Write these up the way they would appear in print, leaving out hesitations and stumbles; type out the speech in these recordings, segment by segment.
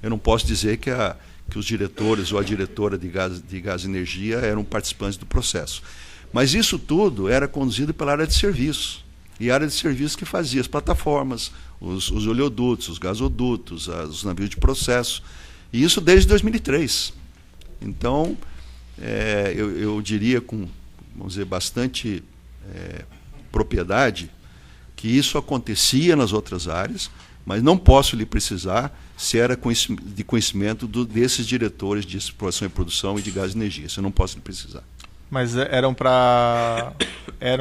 Eu não posso dizer que os diretores ou a diretora de gás e energia eram participantes do processo. Mas isso tudo era conduzido pela área de serviço. E a área de serviço que fazia as plataformas, os oleodutos, os gasodutos, os navios de processo. E isso desde 2003. Então, eu diria com, vamos dizer, bastante propriedade que isso acontecia nas outras áreas, mas não posso lhe precisar se era de conhecimento desses diretores de exploração e produção e de gás e energia. Isso eu não posso lhe precisar. Mas eram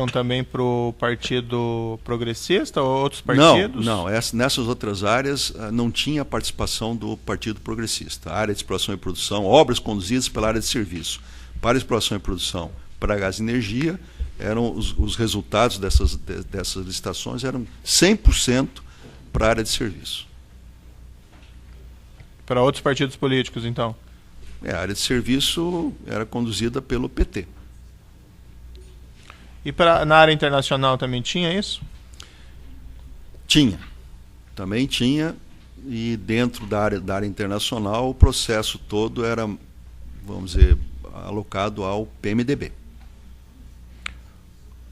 também para o Partido Progressista ou outros partidos? Não. Nessas outras áreas não tinha participação do Partido Progressista. A área de exploração e produção, obras conduzidas pela área de serviço. Para a exploração e produção, para gás e energia, eram os resultados dessas licitações eram 100% para a área de serviço. Para outros partidos políticos, então? A área de serviço era conduzida pelo PT. E na área internacional também tinha isso? Tinha. Também tinha. E dentro da área internacional, o processo todo era, vamos dizer, alocado ao PMDB.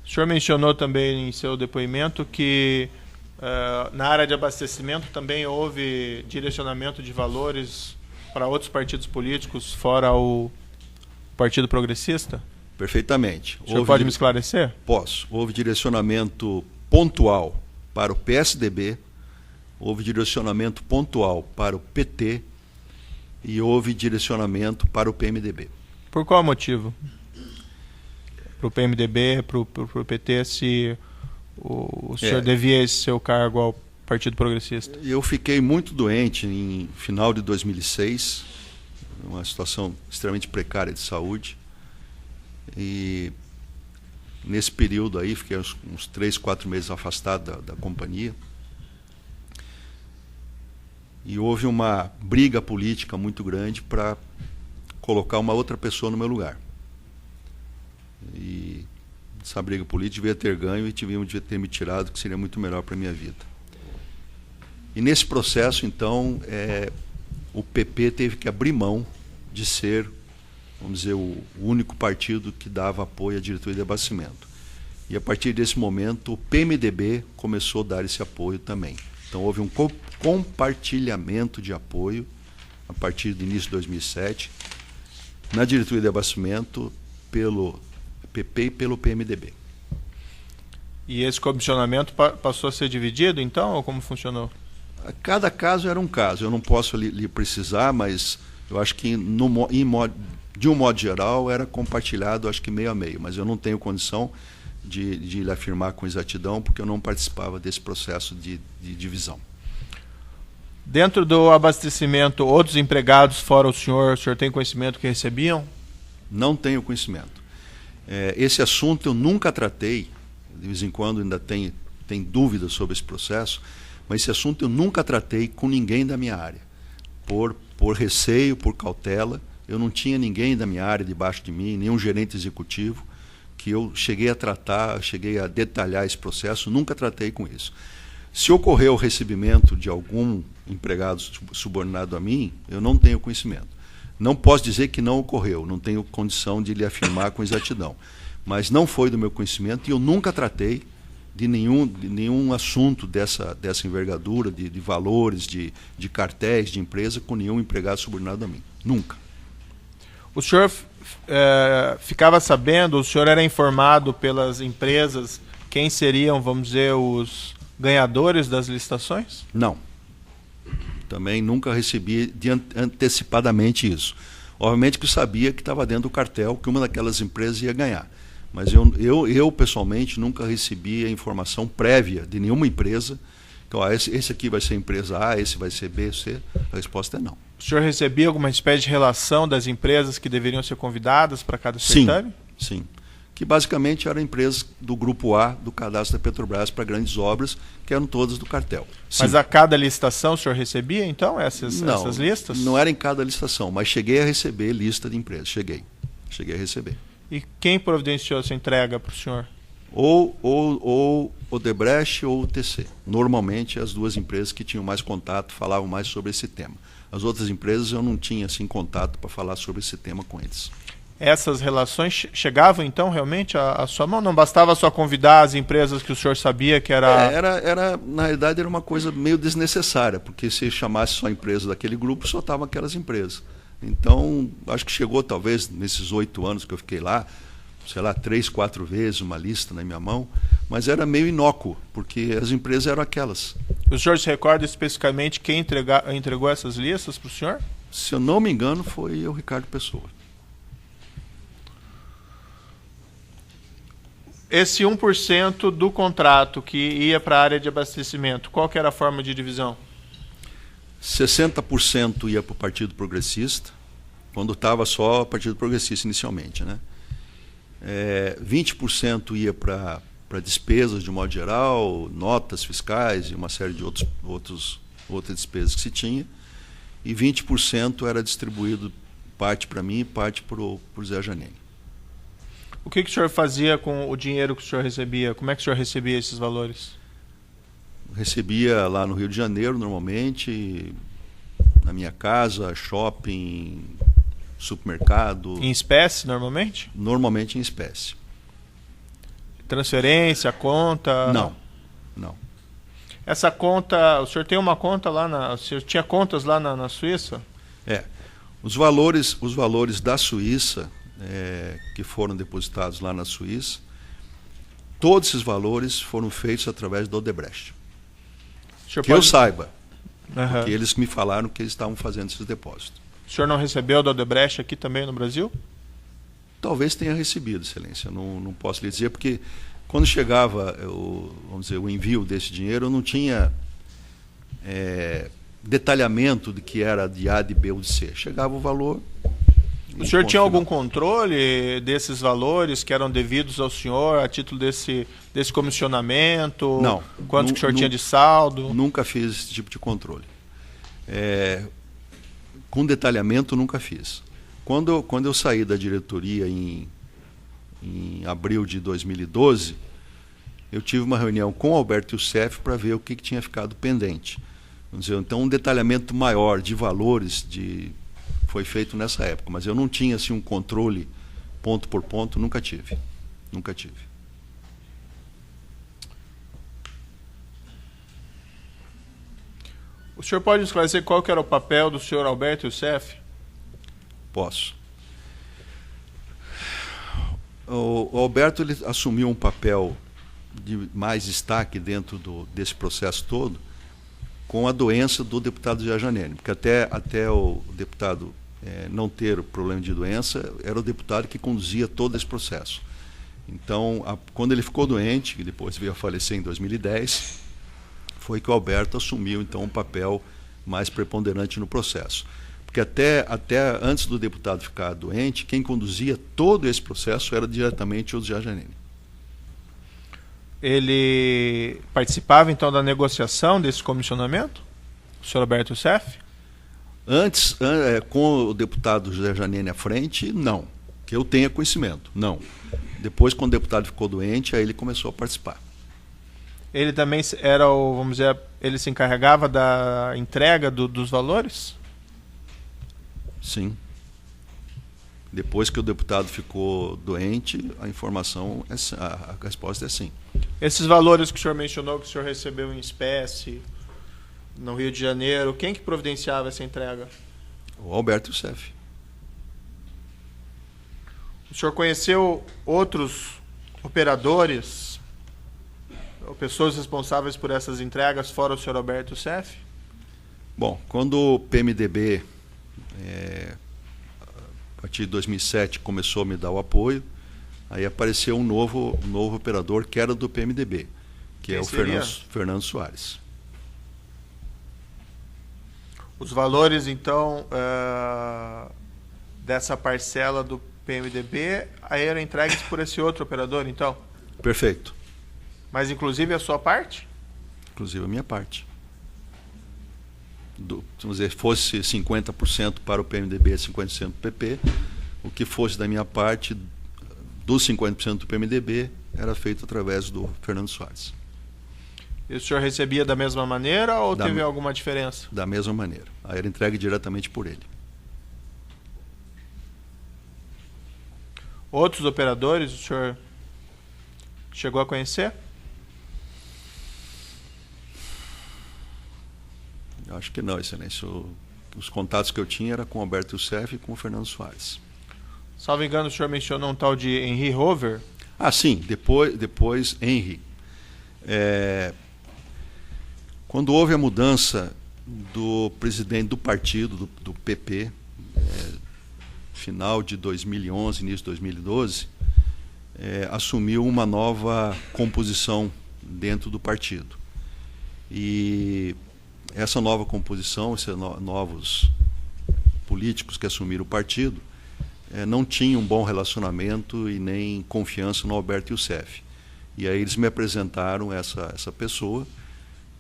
O senhor mencionou também em seu depoimento que na área de abastecimento também houve direcionamento de valores para outros partidos políticos fora o Partido Progressista? Perfeitamente. O senhor pode me esclarecer? Posso. Houve direcionamento pontual para o PSDB, houve direcionamento pontual para o PT e houve direcionamento para o PMDB. Por qual motivo? Para o PMDB, para o PT, se o senhor devia esse seu cargo ao Partido Progressista? Eu fiquei muito doente em final de 2006, uma situação extremamente precária de saúde. E nesse período aí, fiquei uns 3, 4 meses afastado da companhia. E houve uma briga política muito grande para colocar uma outra pessoa no meu lugar. E essa briga política devia ter ganho e devia ter me tirado, que seria muito melhor para a minha vida. E nesse processo, então, o PP teve que abrir mão de ser, vamos dizer, o único partido que dava apoio à diretoria de abastecimento. E a partir desse momento, o PMDB começou a dar esse apoio também. Então, houve um compartilhamento de apoio, a partir do início de 2007, na diretoria de abastecimento, pelo PP e pelo PMDB. E esse comissionamento passou a ser dividido, então, ou como funcionou? Cada caso era um caso. Eu não posso lhe precisar, mas eu acho que, de um modo geral, era compartilhado, acho que meio a meio. Mas eu não tenho condição de lhe afirmar com exatidão, porque eu não participava desse processo de divisão. Dentro do abastecimento, outros empregados, fora o senhor tem conhecimento que recebiam? Não tenho conhecimento. Esse assunto eu nunca tratei, de vez em quando ainda tem dúvidas sobre esse processo, mas esse assunto eu nunca tratei com ninguém da minha área. Por receio, por cautela, eu não tinha ninguém da minha área debaixo de mim, nenhum gerente executivo, que eu cheguei a tratar, cheguei a detalhar esse processo, nunca tratei com isso. Se ocorreu o recebimento de algum empregado subordinado a mim, eu não tenho conhecimento. Não posso dizer que não ocorreu, não tenho condição de lhe afirmar com exatidão. Mas não foi do meu conhecimento e eu nunca tratei de nenhum assunto dessa envergadura, de valores, de cartéis, de empresa, com nenhum empregado subordinado a mim. Nunca. O senhor ficava sabendo, o senhor era informado pelas empresas quem seriam, vamos dizer, os ganhadores das licitações? Não. Também nunca recebi antecipadamente isso. Obviamente que eu sabia que estava dentro do cartel, que uma daquelas empresas ia ganhar. Mas eu pessoalmente, nunca recebi a informação prévia de nenhuma empresa, que esse aqui vai ser empresa A, esse vai ser B, C. A resposta é não. O senhor recebia alguma espécie de relação das empresas que deveriam ser convidadas para cada certame? Sim. Que basicamente eram empresas do grupo A, do cadastro da Petrobras, para grandes obras, que eram todas do cartel. Sim. Mas a cada licitação o senhor recebia, então, essas listas? Não era em cada licitação, mas cheguei a receber lista de empresas. Cheguei a receber. E quem providenciou essa entrega para o senhor? ou Odebrecht ou TC. Normalmente as duas empresas que tinham mais contato falavam mais sobre esse tema. As outras empresas eu não tinha assim contato para falar sobre esse tema com eles. Essas relações chegavam então realmente à sua mão? Não bastava só convidar as empresas que o senhor sabia que era... Na realidade era uma coisa meio desnecessária, porque se chamasse só a empresa daquele grupo, só estavam aquelas empresas. Então, acho que chegou talvez nesses 8 anos que eu fiquei lá, sei lá, 3, 4 vezes uma lista na minha mão, mas era meio inócuo, porque as empresas eram aquelas. O senhor se recorda especificamente quem entregou essas listas para o senhor? Se eu não me engano, foi o Ricardo Pessoa. Esse 1% do contrato que ia para a área de abastecimento, qual que era a forma de divisão? 60% ia para o Partido Progressista, quando estava só o Partido Progressista inicialmente, né? 20% ia para despesas de modo geral, notas fiscais e uma série de outras despesas que se tinha, e 20% era distribuído, parte para mim e parte para o Zé Janine. O que o senhor fazia com o dinheiro que o senhor recebia? Como é que o senhor recebia esses valores? Recebia lá no Rio de Janeiro, normalmente, na minha casa, shopping, supermercado. Em espécie, normalmente? Normalmente em espécie. Transferência, conta? Não. Essa conta, o senhor tem uma conta lá o senhor tinha contas lá na Suíça? Os valores da Suíça, que foram depositados lá na Suíça, todos esses valores foram feitos através do Odebrecht. Eu saiba, porque eles me falaram que eles estavam fazendo esses depósitos. O senhor não recebeu do Odebrecht aqui também no Brasil? Talvez tenha recebido, Excelência. Não posso lhe dizer, porque quando chegava o envio desse dinheiro, eu não tinha detalhamento de que era de A, de B ou de C. Chegava o valor... O senhor tinha algum controle desses valores que eram devidos ao senhor a título desse comissionamento? Não. Quanto que o senhor tinha de saldo? Nunca fiz esse tipo de controle. Com detalhamento, nunca fiz. Quando eu saí da diretoria em abril de 2012, eu tive uma reunião com o Alberto Youssef para ver o que tinha ficado pendente. Vamos dizer, então, um detalhamento maior de valores foi feito nessa época, mas eu não tinha assim um controle ponto por ponto, nunca tive. O senhor pode esclarecer qual que era o papel do senhor Alberto Youssef? Posso. O Alberto ele assumiu um papel de mais destaque dentro desse processo todo com a doença do deputado Zé Janine, porque até o deputado não ter o problema de doença, era o deputado que conduzia todo esse processo. Então, quando ele ficou doente, e depois veio a falecer em 2010, foi que o Alberto assumiu então um papel mais preponderante no processo. Porque até antes do deputado ficar doente, quem conduzia todo esse processo era diretamente o Zé Janine. Ele participava então da negociação desse comissionamento? O senhor Alberto Youssef? Antes, com o deputado José Janine à frente, não. Que eu tenha conhecimento, não. Depois, quando o deputado ficou doente, aí ele começou a participar. Ele também era vamos dizer, ele se encarregava da entrega dos valores? Sim. Depois que o deputado ficou doente, a resposta é sim. Esses valores que o senhor mencionou, que o senhor recebeu em espécie no Rio de Janeiro, quem que providenciava essa entrega? O Alberto Youssef. O senhor conheceu outros operadores ou pessoas responsáveis por essas entregas fora o senhor Alberto Youssef? Bom, quando o PMDB, a partir de 2007, começou a me dar o apoio, aí apareceu um novo operador que era do PMDB, que é o Fernando Soares. Os valores, então, dessa parcela do PMDB, aí eram entregues por esse outro operador, então? Perfeito. Mas, inclusive, a sua parte? Inclusive a minha parte. Vamos dizer, fosse 50% para o PMDB e 50% do PP, o que fosse da minha parte, dos 50% do PMDB, era feito através do Fernando Soares. E o senhor recebia da mesma maneira ou teve alguma diferença? Da mesma maneira. Aí era entregue diretamente por ele. Outros operadores o senhor chegou a conhecer? Acho que não, Excelência. Os contatos que eu tinha eram com o Alberto Youssef e com o Fernando Soares. Salvo engano, o senhor mencionou um tal de Henry Rover? Ah, sim. Depois Henry. Quando houve a mudança do presidente do partido, do PP, final de 2011, início de 2012, assumiu uma nova composição dentro do partido. E essa nova composição, esses novos políticos que assumiram o partido, não tinham um bom relacionamento e nem confiança no Alberto Youssef. E aí eles me apresentaram essa pessoa,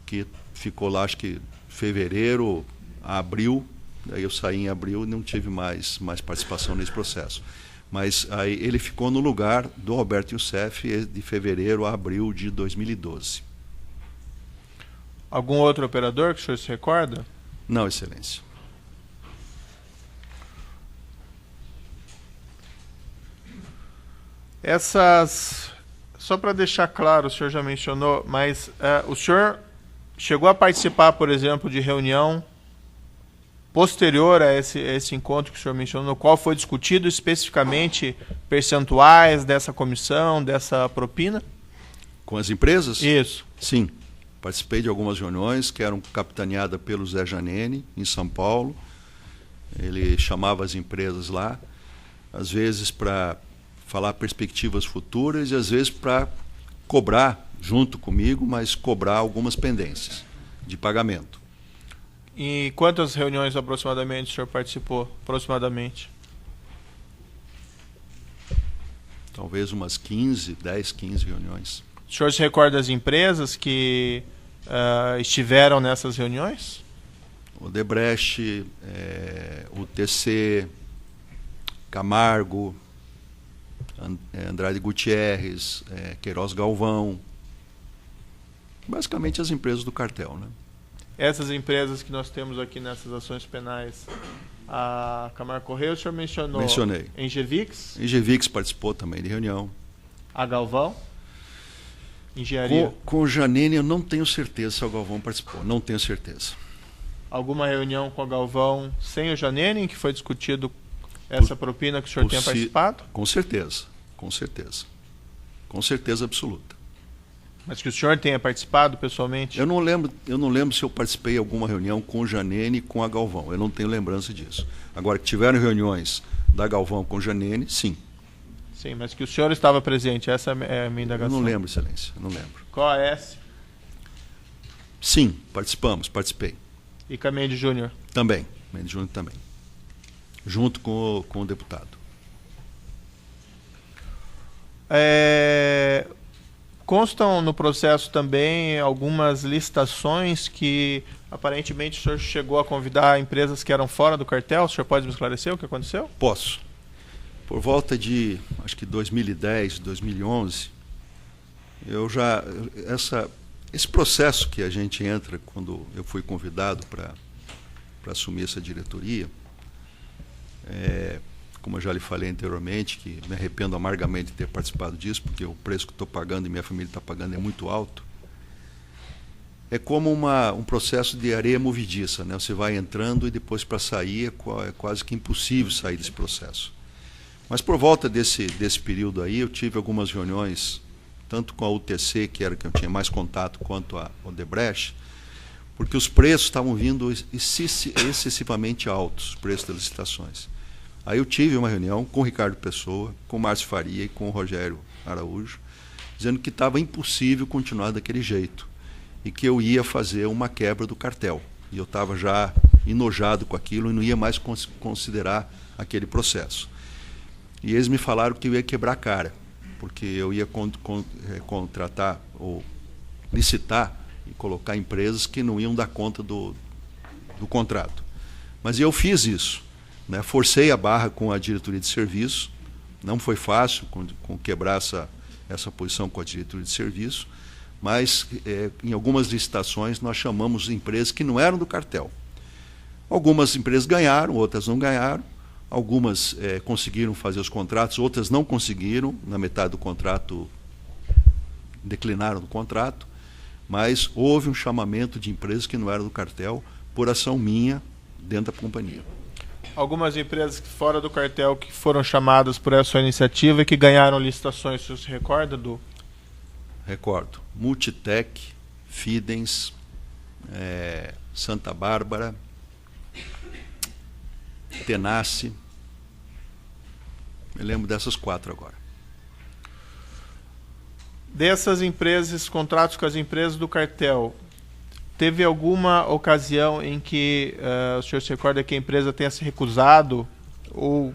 que ficou lá, acho que fevereiro a abril. Daí eu saí em abril e não tive mais participação nesse processo. Mas aí ele ficou no lugar do Alberto Youssef de fevereiro a abril de 2012. Algum outro operador que o senhor se recorda? Não, Excelência. Só para deixar claro, o senhor já mencionou, mas o senhor chegou a participar, por exemplo, de reunião posterior a esse encontro que o senhor mencionou, no qual foi discutido especificamente percentuais dessa comissão, dessa propina? Com as empresas? Isso. Sim. Participei de algumas reuniões que eram capitaneadas pelo Zé Janene, em São Paulo. Ele chamava as empresas lá, às vezes para falar perspectivas futuras e às vezes para cobrar, junto comigo, mas cobrar algumas pendências de pagamento. E quantas reuniões aproximadamente o senhor participou? Aproximadamente? Talvez umas 15 reuniões. O senhor se recorda das empresas que estiveram nessas reuniões? Odebrecht, UTC, Camargo, Andrade Gutierrez, Queiroz Galvão. Basicamente as empresas do cartel, né? Essas empresas que nós temos aqui nessas ações penais, a Camargo Correia, o senhor mencionou? Mencionei. Engevix? Engevix participou também de reunião. A Galvão? Engenharia? Com o Janene eu não tenho certeza se o Galvão participou, não tenho certeza. Alguma reunião com a Galvão sem o Janene, em que foi discutido essa propina que o senhor tenha participado? Com certeza, com certeza. Com certeza absoluta. Mas que o senhor tenha participado pessoalmente? Eu não lembro se eu participei de alguma reunião com o Janene e com a Galvão. Eu não tenho lembrança disso. Agora, que tiveram reuniões da Galvão com o Janene, sim. Sim, mas que o senhor estava presente, essa é a minha indagação. Eu não lembro, Excelência, eu não lembro. COAS? Sim, participei. E Mendes Júnior? Também, Mendes Júnior também. Junto com o deputado. Constam no processo também algumas licitações que aparentemente o senhor chegou a convidar empresas que eram fora do cartel. O senhor pode me esclarecer o que aconteceu? Posso. Por volta de, acho que 2010, 2011, esse processo que a gente entra quando eu fui convidado para assumir essa diretoria, como eu já lhe falei anteriormente, que me arrependo amargamente de ter participado disso, porque o preço que estou pagando e minha família está pagando é muito alto. É como um processo de areia movediça, né? Você vai entrando e depois para sair é quase que impossível sair desse processo. Mas por volta desse período aí, eu tive algumas reuniões, tanto com a UTC, que era que eu tinha mais contato, quanto a Odebrecht, porque os preços estavam vindo excessivamente altos, os preços das licitações. Aí eu tive uma reunião com o Ricardo Pessoa, com o Márcio Faria e com o Rogério Araújo, dizendo que estava impossível continuar daquele jeito e que eu ia fazer uma quebra do cartel. E eu estava já enojado com aquilo e não ia mais considerar aquele processo. E eles me falaram que eu ia quebrar a cara, porque eu ia contratar ou licitar e colocar empresas que não iam dar conta do contrato. Mas eu fiz isso. Né, forcei a barra com a diretoria de serviço, não foi fácil com quebrar essa posição com a diretoria de serviço, mas em algumas licitações nós chamamos empresas que não eram do cartel. Algumas empresas ganharam, outras não ganharam, algumas conseguiram fazer os contratos, outras não conseguiram, na metade do contrato declinaram do contrato, mas houve um chamamento de empresas que não eram do cartel por ação minha dentro da companhia. Algumas empresas fora do cartel que foram chamadas por essa iniciativa e que ganharam licitações, você se recorda, Du? Recordo. Multitec, Fidens, Santa Bárbara, Tenace. Me lembro dessas 4 agora. Dessas empresas, contratos com as empresas do cartel, teve alguma ocasião em que o senhor se recorda que a empresa tenha se recusado ou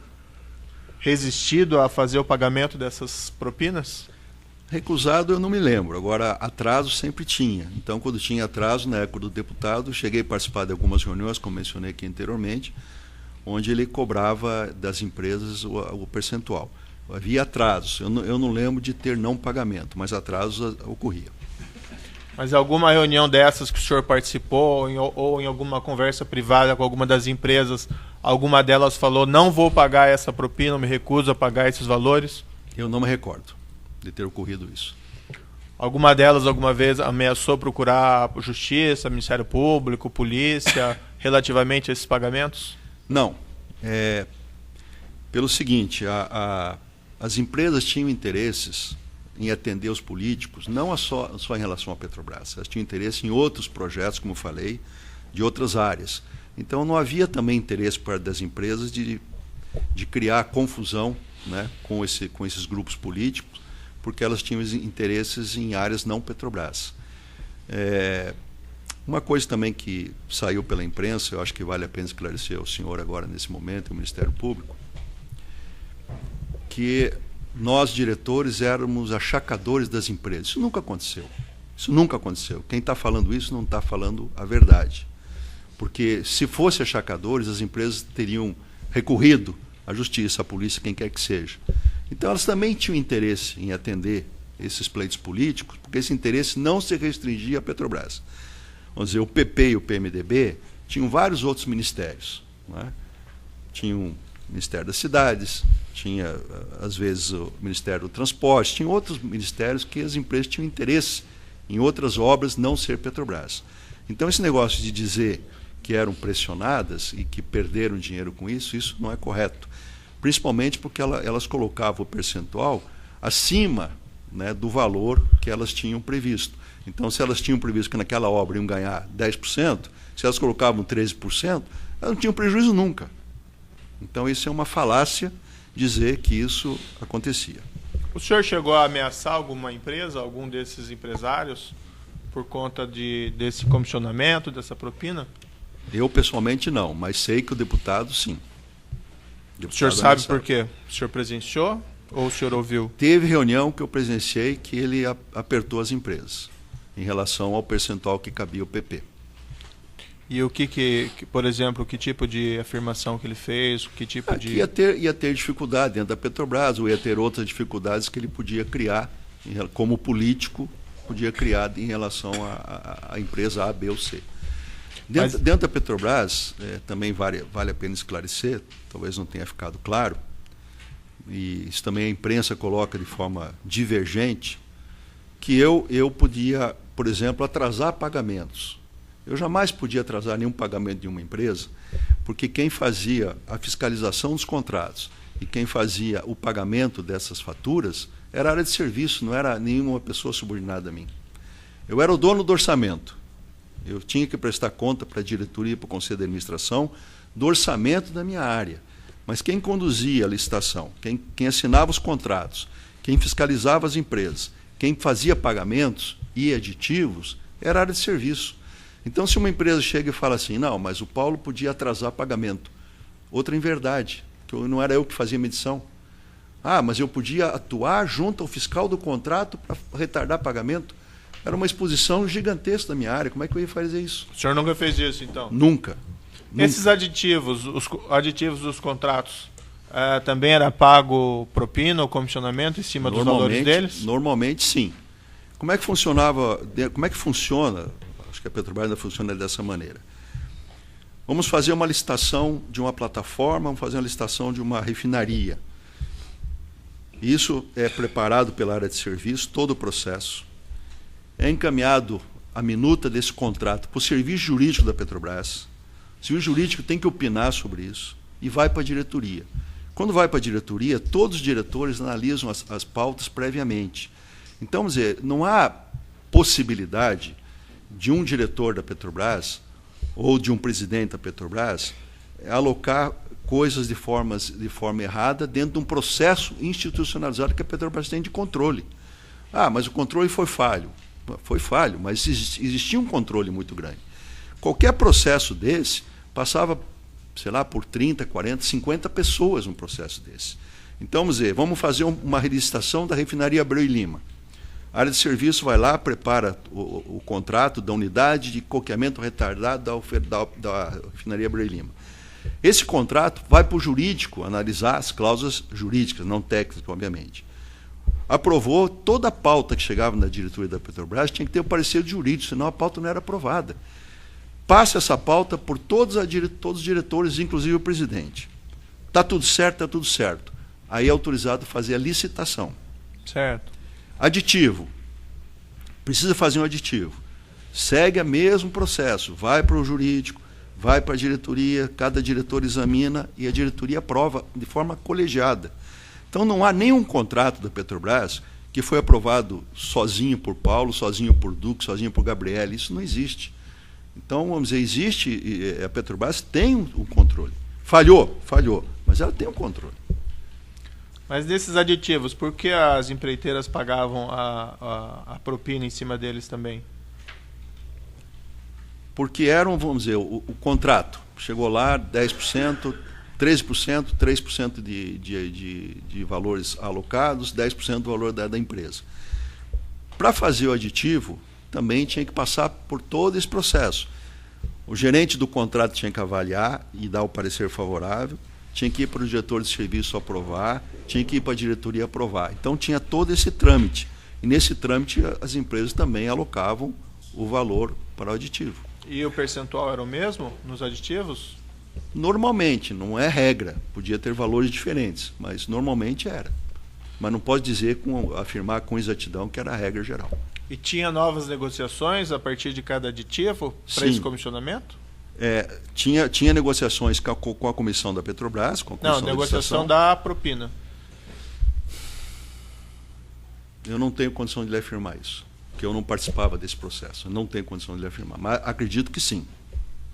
resistido a fazer o pagamento dessas propinas? Recusado eu não me lembro, agora atraso sempre tinha. Então, quando tinha atraso, na época do deputado, cheguei a participar de algumas reuniões, como mencionei aqui anteriormente, onde ele cobrava das empresas o percentual. Havia atrasos, eu não lembro de ter não pagamento, mas atrasos ocorriam. Mas alguma reunião dessas que o senhor participou, ou em alguma conversa privada com alguma das empresas, alguma delas falou, não vou pagar essa propina, me recuso a pagar esses valores? Eu não me recordo de ter ocorrido isso. Alguma delas, alguma vez, ameaçou procurar justiça, Ministério Público, polícia, relativamente a esses pagamentos? Não. Pelo seguinte, as empresas tinham interesses em atender os políticos, não só em relação à Petrobras. Elas tinham interesse em outros projetos, como eu falei, de outras áreas. Então, não havia também interesse para das empresas de criar confusão, né, com esses grupos políticos, porque elas tinham interesses em áreas não Petrobras. Uma coisa também que saiu pela imprensa, eu acho que vale a pena esclarecer ao senhor agora, nesse momento, o Ministério Público, que nós, diretores, éramos achacadores das empresas. Isso nunca aconteceu. Isso nunca aconteceu. Quem está falando isso não está falando a verdade. Porque, se fosse achacadores, as empresas teriam recorrido à justiça, à polícia, quem quer que seja. Então, elas também tinham interesse em atender esses pleitos políticos, porque esse interesse não se restringia à Petrobras. Vamos dizer, o PP e o PMDB tinham vários outros ministérios, né? Tinham o Ministério das Cidades, tinha, às vezes, o Ministério do Transporte, tinha outros ministérios que as empresas tinham interesse em outras obras não ser Petrobras. Então, esse negócio de dizer que eram pressionadas e que perderam dinheiro com isso não é correto. Principalmente porque elas colocavam o percentual acima, né, do valor que elas tinham previsto. Então, se elas tinham previsto que naquela obra iam ganhar 10%, se elas colocavam 13%, elas não tinham prejuízo nunca. Então, isso é uma falácia dizer que isso acontecia. O senhor chegou a ameaçar alguma empresa, algum desses empresários, por conta desse comissionamento, dessa propina? Eu, pessoalmente, não, mas sei que o deputado, sim. O senhor sabe por quê? O senhor presenciou ou o senhor ouviu? Teve reunião que eu presenciei que ele apertou as empresas em relação ao percentual que cabia ao PP. E o por exemplo, que tipo de afirmação que ele fez? Que tipo de... Ia ter dificuldade dentro da Petrobras, ou ia ter outras dificuldades que ele podia criar, como político, podia criar em relação à empresa A, B ou C. Dentro da Petrobras, também vale a pena esclarecer, talvez não tenha ficado claro, e isso também a imprensa coloca de forma divergente, que eu podia, por exemplo, atrasar pagamentos. Eu jamais podia atrasar nenhum pagamento de uma empresa, porque quem fazia a fiscalização dos contratos e quem fazia o pagamento dessas faturas era a área de serviço, não era nenhuma pessoa subordinada a mim. Eu era o dono do orçamento. Eu tinha que prestar conta para a diretoria e para o conselho de administração do orçamento da minha área. Mas quem conduzia a licitação, quem assinava os contratos, quem fiscalizava as empresas, quem fazia pagamentos e aditivos, era a área de serviço. Então, se uma empresa chega e fala assim, não, mas o Paulo podia atrasar pagamento. Outra inverdade, que não era eu que fazia medição. Ah, mas eu podia atuar junto ao fiscal do contrato para retardar pagamento. Era uma exposição gigantesca da minha área. Como é que eu ia fazer isso? O senhor nunca fez isso, então? Nunca. Esses aditivos, os aditivos dos contratos, também era pago propina ou comissionamento em cima dos valores deles? Normalmente, sim. Como é que funcionava? Como é que funciona? Acho que a Petrobras ainda funciona dessa maneira. Vamos fazer uma licitação de uma plataforma, vamos fazer uma licitação de uma refinaria. Isso é preparado pela área de serviço, todo o processo. É encaminhado a minuta desse contrato para o serviço jurídico da Petrobras. O serviço jurídico tem que opinar sobre isso e vai para a diretoria. Quando vai para a diretoria, todos os diretores analisam as pautas previamente. Então, vamos dizer, não há possibilidade de um diretor da Petrobras ou de um presidente da Petrobras alocar coisas de forma errada dentro de um processo institucionalizado que a Petrobras tem de controle. Ah, mas o controle foi falho. Foi falho, mas existia um controle muito grande. Qualquer processo desse passava, sei lá, por 30, 40, 50 pessoas um processo desse. Então, vamos fazer uma relicitação da refinaria Abreu e Lima. A área de serviço vai lá, prepara o contrato da unidade de coqueamento retardado da refinaria Abreu e Lima. Esse contrato vai para o jurídico analisar as cláusulas jurídicas, não técnicas, obviamente. Aprovou, toda a pauta que chegava na diretoria da Petrobras tinha que ter o parecer jurídico, senão a pauta não era aprovada. Passa essa pauta por todos os diretores, inclusive o presidente. Está tudo certo, está tudo certo. Aí é autorizado fazer a licitação. Certo. Aditivo. Precisa fazer um aditivo. Segue o mesmo processo. Vai para o jurídico, vai para a diretoria, cada diretor examina e a diretoria aprova de forma colegiada. Então não há nenhum contrato da Petrobras que foi aprovado sozinho por Paulo, sozinho por Duque, sozinho por Gabriele. Isso não existe. Então, vamos dizer, existe, a Petrobras tem um controle. Falhou, mas ela tem um controle. Mas desses aditivos, por que as empreiteiras pagavam a propina em cima deles também? Porque eram, vamos dizer, o contrato. Chegou lá, 10%, 13%, 3% de valores alocados, 10% do valor da empresa. Para fazer o aditivo, também tinha que passar por todo esse processo. O gerente do contrato tinha que avaliar e dar o parecer favorável, tinha que ir para o diretor de serviço aprovar, tinha que ir para a diretoria aprovar. Então tinha todo esse trâmite. E nesse trâmite as empresas também alocavam o valor para o aditivo. E o percentual era o mesmo nos aditivos? Normalmente, não é regra. Podia ter valores diferentes, mas normalmente era. Mas não pode afirmar com exatidão que era a regra geral. E tinha novas negociações a partir de cada aditivo para esse comissionamento? Tinha negociações com a comissão da Petrobras, com a comissão negociação da propina. Eu não tenho condição de lhe afirmar isso, porque eu não participava desse processo. Eu não tenho condição de lhe afirmar, mas acredito que sim.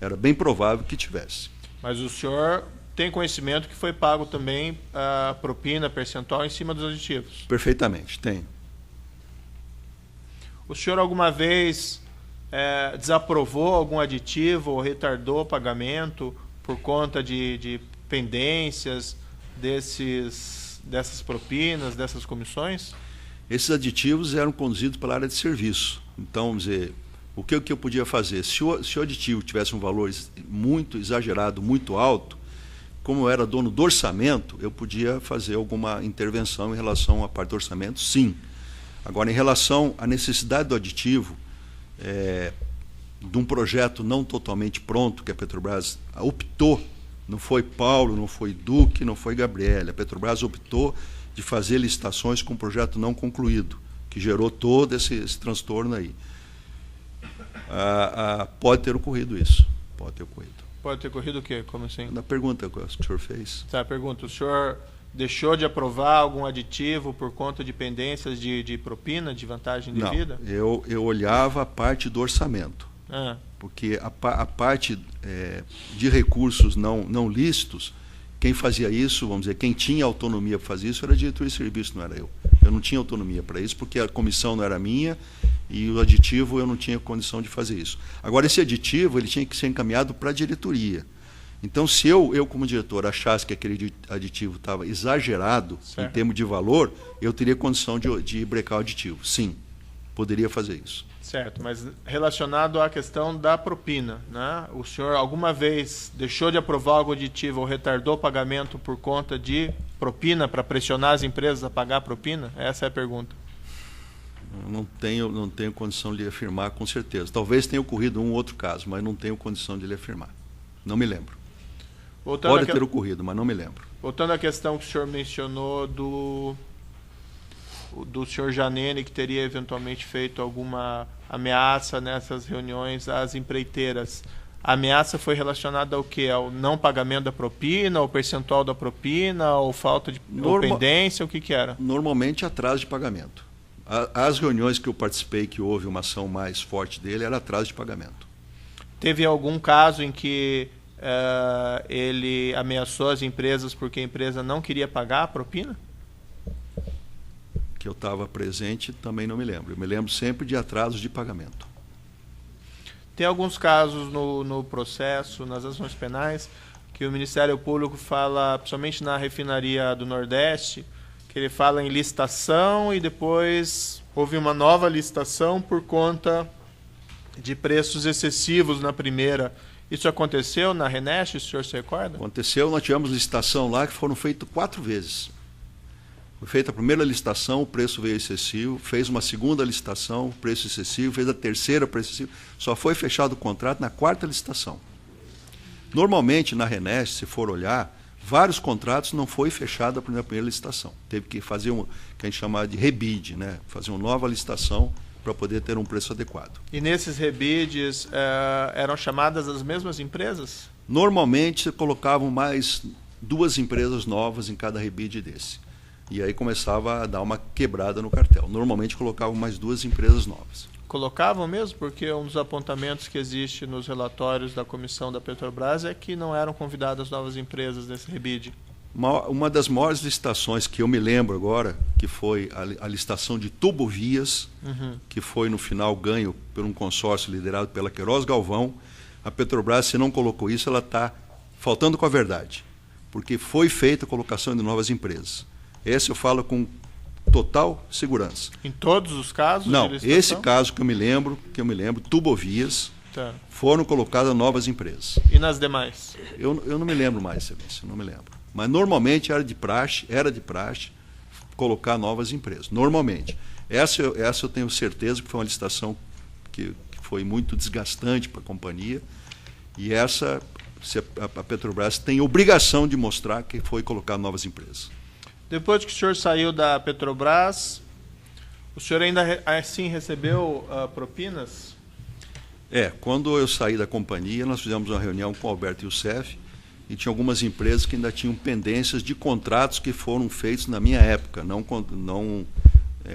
Era bem provável que tivesse. Mas o senhor tem conhecimento que foi pago também a propina percentual em cima dos aditivos? Perfeitamente, tenho. O senhor alguma vez desaprovou algum aditivo ou retardou o pagamento por conta de pendências dessas propinas, dessas comissões? Esses aditivos eram conduzidos pela área de serviço. Então, vamos dizer, o que eu podia fazer? Se o aditivo tivesse um valor muito exagerado, muito alto, como eu era dono do orçamento, eu podia fazer alguma intervenção em relação à parte do orçamento, sim. Agora, em relação à necessidade do aditivo, de um projeto não totalmente pronto, que a Petrobras optou, não foi Paulo, não foi Duque, não foi Gabriele, a Petrobras optou de fazer licitações com um projeto não concluído, que gerou todo esse transtorno aí. Pode ter ocorrido isso, pode ter ocorrido. Pode ter ocorrido o quê? Como assim? Na pergunta que o senhor fez. Tá, pergunta, o senhor deixou de aprovar algum aditivo por conta de pendências de propina, de vantagem devida? Não, eu olhava a parte do orçamento. Porque a parte de recursos não lícitos, quem fazia isso, vamos dizer, quem tinha autonomia para fazer isso era a diretoria de serviço, não era eu. Eu não tinha autonomia para isso, porque a comissão não era minha e o aditivo eu não tinha condição de fazer isso. Agora, esse aditivo ele tinha que ser encaminhado para a diretoria. Então, se eu como diretor, achasse que aquele aditivo estava exagerado em termos de valor, eu teria condição de brecar o aditivo, sim. poderia fazer isso. Certo, mas relacionado à questão da propina, né? O senhor alguma vez deixou de aprovar algo aditivo ou retardou o pagamento por conta de propina para pressionar as empresas a pagar a propina? Essa é a pergunta. Eu não tenho condição de lhe afirmar com certeza. Talvez tenha ocorrido um ou outro caso, mas não tenho condição de lhe afirmar. Não me lembro. Pode ter ocorrido, mas não me lembro. Voltando à questão que o senhor mencionou do senhor Janene, que teria eventualmente feito alguma ameaça nessas reuniões às empreiteiras. A ameaça foi relacionada ao quê? Ao não pagamento da propina, ao percentual da propina, ou falta de pendência, o que era? Normalmente atraso de pagamento. As reuniões que eu participei, que houve uma ação mais forte dele, era atraso de pagamento. Teve algum caso em que ele ameaçou as empresas porque a empresa não queria pagar a propina? Que eu estava presente, também não me lembro. Eu me lembro sempre de atrasos de pagamento. Tem alguns casos no processo, nas ações penais, que o Ministério Público fala, principalmente na refinaria do Nordeste, que ele fala em licitação e depois houve uma nova licitação por conta de preços excessivos na primeira. Isso aconteceu na Renest, o senhor se recorda? Aconteceu, nós tivemos licitação lá que foram feitas 4 vezes. Foi feita a primeira licitação, o preço veio excessivo, fez uma segunda licitação, preço excessivo, fez a terceira, preço excessivo. Só foi fechado o contrato na 4ª licitação. Normalmente, na Renest, se for olhar, vários contratos não foi fechado a primeira licitação. Teve que fazer que a gente chama de rebid, né? Fazer uma nova licitação para poder ter um preço adequado. E nesses rebids eram chamadas as mesmas empresas? Normalmente, se colocavam mais 2 empresas novas em cada rebid desse. E aí começava a dar uma quebrada no cartel. Normalmente colocavam mais 2 empresas novas. Colocavam mesmo? Porque um dos apontamentos que existe nos relatórios da comissão da Petrobras é que não eram convidadas novas empresas nesse rebid. Uma das maiores licitações que eu me lembro agora, que foi a licitação de Tubovias, que foi no final ganho por um consórcio liderado pela Queiroz Galvão. A Petrobras, se não colocou isso, ela está faltando com a verdade, porque foi feita a colocação de novas empresas. Esse eu falo com total segurança. Em todos os casos? Não, esse caso que eu me lembro, Tubovias, foram colocadas novas empresas. E nas demais? Eu não me lembro mais, Excelência, não me lembro. Mas normalmente era de praxe colocar novas empresas. Normalmente. Essa eu tenho certeza que foi uma licitação que foi muito desgastante para a companhia. E essa, a Petrobras tem obrigação de mostrar que foi colocar novas empresas. Depois que o senhor saiu da Petrobras, o senhor ainda assim recebeu propinas? Quando eu saí da companhia, nós fizemos uma reunião com o Alberto Youssef e tinha algumas empresas que ainda tinham pendências de contratos que foram feitos na minha época, não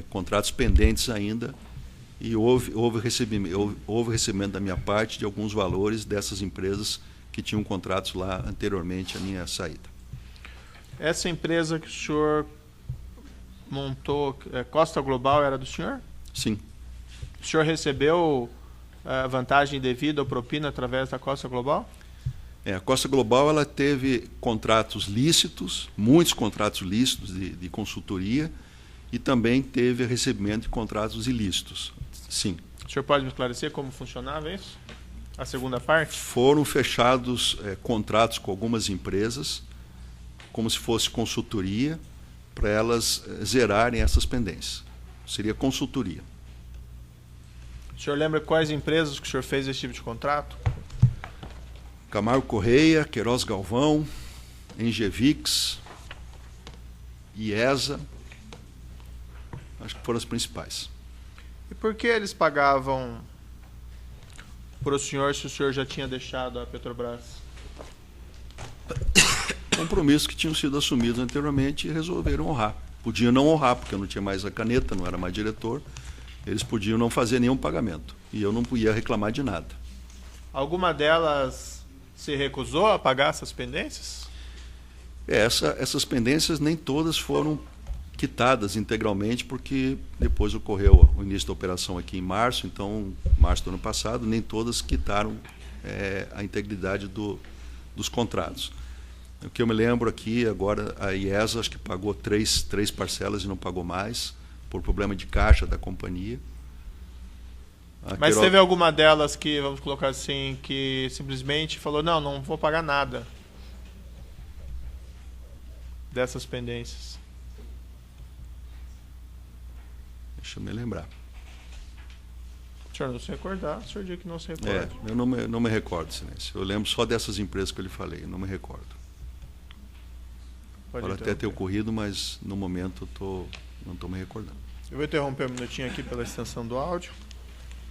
contratos pendentes ainda, e houve recebimento da minha parte de alguns valores dessas empresas que tinham contratos lá anteriormente à minha saída. Essa empresa que o senhor montou, Costa Global, era do senhor? Sim. O senhor recebeu vantagem devida ou propina através da Costa Global? A Costa Global ela teve contratos lícitos, muitos contratos lícitos de consultoria, e também teve recebimento de contratos ilícitos. Sim. O senhor pode me esclarecer como funcionava isso? A segunda parte? Foram fechados contratos com algumas empresas, como se fosse consultoria, para elas zerarem essas pendências. Seria consultoria. O senhor lembra quais empresas que o senhor fez esse tipo de contrato? Camargo Correia, Queiroz Galvão, Engevix, IESA, acho que foram as principais. E por que eles pagavam para o senhor se o senhor já tinha deixado a Petrobras? Compromissos que tinham sido assumidos anteriormente e resolveram honrar. Podiam não honrar, porque eu não tinha mais a caneta, não era mais diretor. Eles podiam não fazer nenhum pagamento. E eu não podia reclamar de nada. Alguma delas se recusou a pagar essas pendências? Essas pendências nem todas foram quitadas integralmente, porque depois ocorreu o início da operação aqui em março, então, março do ano passado, nem todas quitaram a integridade dos contratos. O que eu me lembro aqui, agora, a IESA acho que pagou três parcelas e não pagou mais, por problema de caixa da companhia. Mas teve alguma delas que, vamos colocar assim, que simplesmente falou, não vou pagar nada dessas pendências? Deixa eu me lembrar. O senhor não se recordar, o senhor diz que não se recorda. Eu não me recordo, Silêncio. Eu lembro só dessas empresas que eu lhe falei, eu não me recordo. Pode até ter ocorrido, mas no momento não estou me recordando. Eu vou interromper um minutinho aqui pela extensão do áudio.